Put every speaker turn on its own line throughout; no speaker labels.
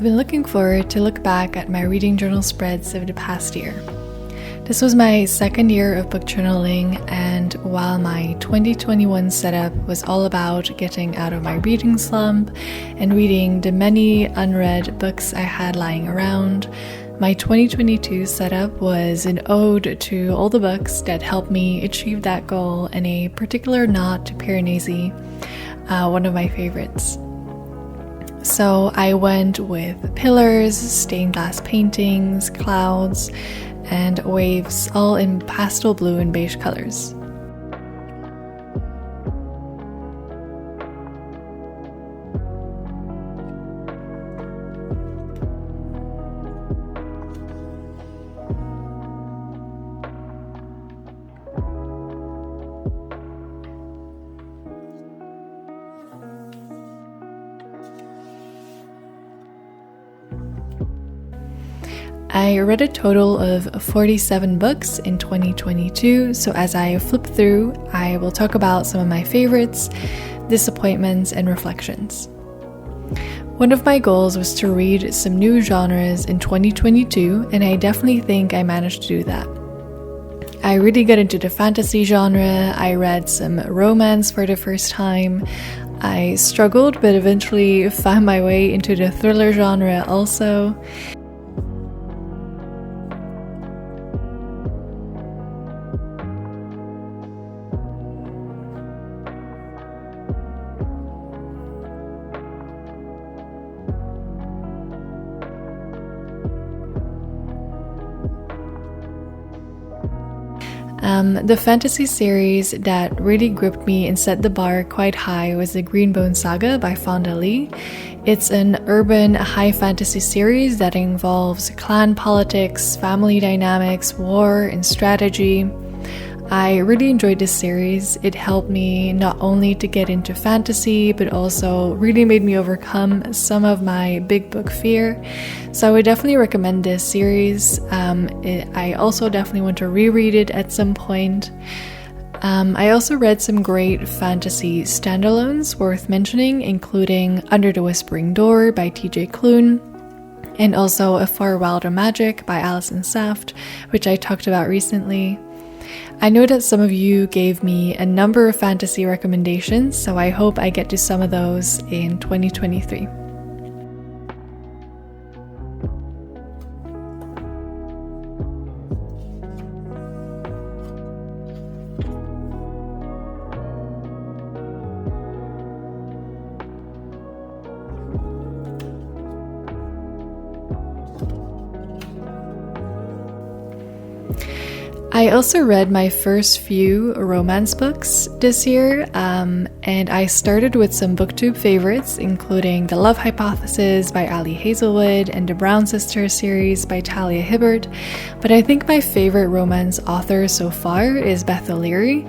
I've been looking forward to look back at my reading journal spreads of the past year. This was my second year of book journaling, and while my 2021 setup was all about getting out of my reading slump and reading the many unread books I had lying around, my 2022 setup was an ode to all the books that helped me achieve that goal, and a particular nod to Piranesi, one of my favorites. So I went with pillars, stained glass paintings, clouds, and waves, all in pastel blue and beige colors. I read a total of 47 books in 2022, so as I flip through, I will talk about some of my favorites, disappointments, and reflections. One of my goals was to read some new genres in 2022, and I definitely think I managed to do that. I really got into the fantasy genre, I read some romance for the first time, I struggled but eventually found my way into the thriller genre also. The fantasy series that really gripped me and set the bar quite high was the Greenbone Saga by Fonda Lee. It's an urban high fantasy series that involves clan politics, family dynamics, war, and strategy. I really enjoyed this series. It helped me not only to get into fantasy, but also really made me overcome some of my big book fear. So I would definitely recommend this series. I also definitely want to reread it at some point. I also read some great fantasy standalones worth mentioning, including Under the Whispering Door by T.J. Klune, and also A Far Wilder Magic by Alison Saft, which I talked about recently. I know that some of you gave me a number of fantasy recommendations, so I hope I get to some of those in 2023. I also read my first few romance books this year, and I started with some booktube favorites, including The Love Hypothesis by Ali Hazelwood and the Brown Sisters series by Talia Hibbert, but I think my favorite romance author so far is Beth O'Leary.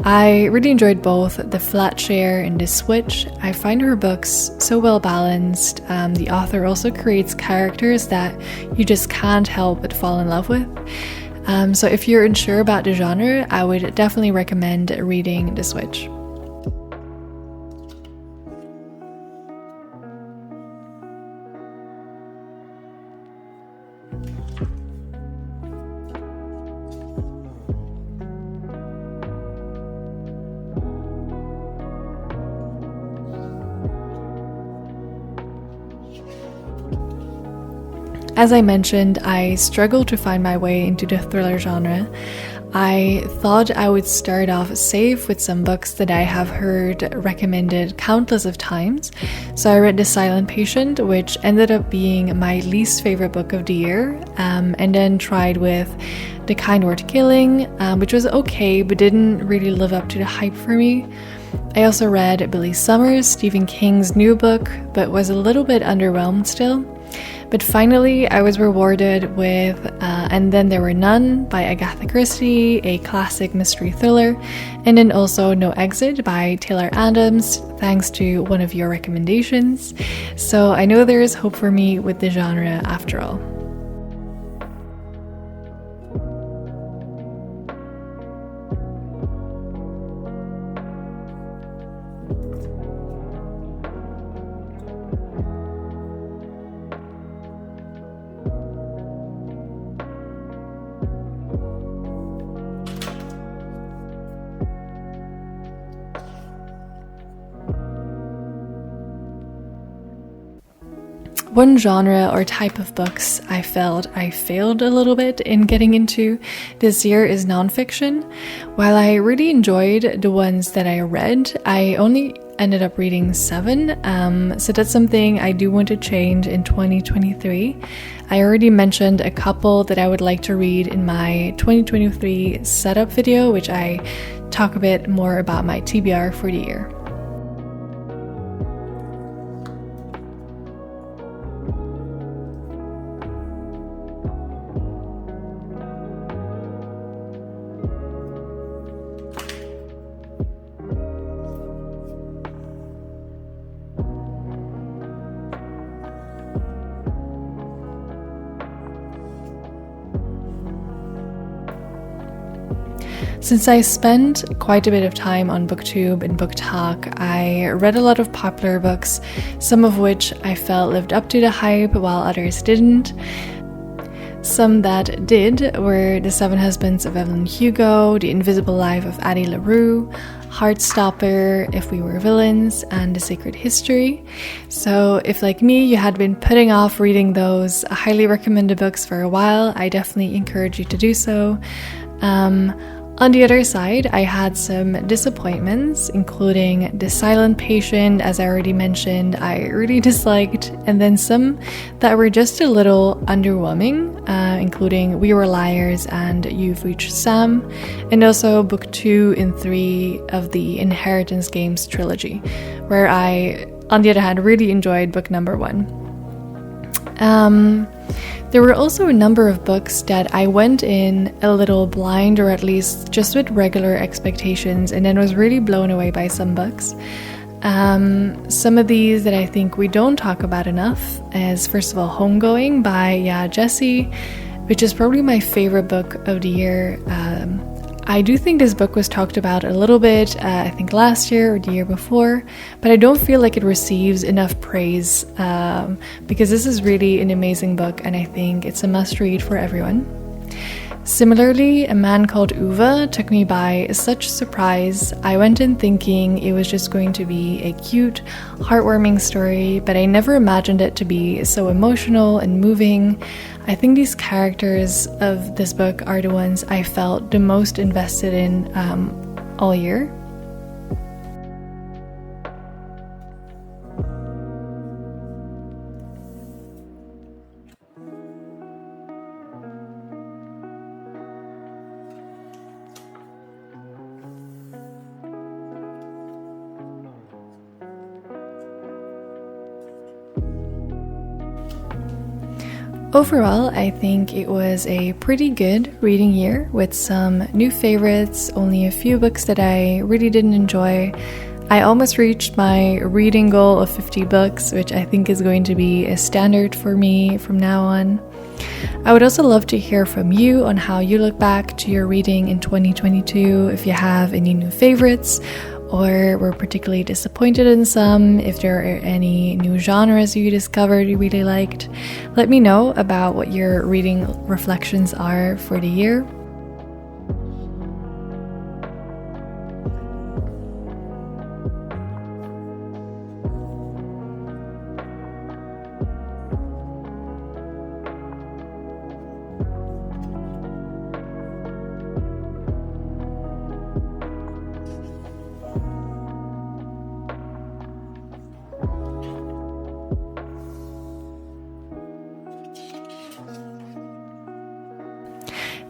I really enjoyed both The Flatshare and The Switch. I find her books so well balanced. The author also creates characters that you just can't help but fall in love with. So if you're unsure about the genre, I would definitely recommend reading The Switch. As I mentioned, I struggled to find my way into the thriller genre. I thought I would start off safe with some books that I have heard recommended countless of times. So I read The Silent Patient, which ended up being my least favorite book of the year, and then tried with The Kind Word Killing, which was okay, but didn't really live up to the hype for me. I also read Billy Summers, Stephen King's new book, but was a little bit underwhelmed still. But finally, I was rewarded with And Then There Were None by Agatha Christie, a classic mystery thriller, and then also No Exit by Taylor Adams, thanks to one of your recommendations. So I know there is hope for me with the genre after all. One genre or type of books I felt I failed a little bit in getting into this year is nonfiction. While I really enjoyed the ones that I read, I only ended up reading 7, so that's something I do want to change in 2023. I already mentioned a couple that I would like to read in my 2023 setup video, which I talk a bit more about my TBR for the year. Since I spent quite a bit of time on BookTube and BookTok, I read a lot of popular books, some of which I felt lived up to the hype while others didn't. Some that did were The 7 Husbands of Evelyn Hugo, The Invisible Life of Addie LaRue, Heartstopper, If We Were Villains, and The Sacred History. So if, like me, you had been putting off reading those highly recommended books for a while, I definitely encourage you to do so. On the other side, I had some disappointments, including The Silent Patient, as I already mentioned, I really disliked, and then some that were just a little underwhelming, including We Were Liars and You've Reached Sam, and also book 2 and 3 of the Inheritance Games trilogy, where I, on the other hand, really enjoyed book number 1. There were also a number of books that I went in a little blind, or at least just with regular expectations, and then was really blown away by some books. Some of these that I think we don't talk about enough is, first of all, Homegoing by Jessie, which is probably my favorite book of the year. I do think this book was talked about a little bit, I think last year or the year before, but I don't feel like it receives enough praise because this is really an amazing book, and I think it's a must-read for everyone. Similarly, A Man Called Uwe took me by such surprise. I went in thinking it was just going to be a cute, heartwarming story, but I never imagined it to be so emotional and moving. I think these characters of this book are the ones I felt the most invested in all year. Overall, I think it was a pretty good reading year with some new favorites, only a few books that I really didn't enjoy. I almost reached my reading goal of 50 books, which I think is going to be a standard for me from now on. I would also love to hear from you on how you look back to your reading in 2022, if you have any new favorites, or were particularly disappointed in some, if there are any new genres you discovered you really liked. Let me know about what your reading reflections are for the year.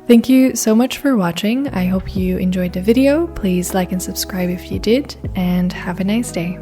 Thank you so much for watching. I hope you enjoyed the video. Please like and subscribe if you did, and have a nice day.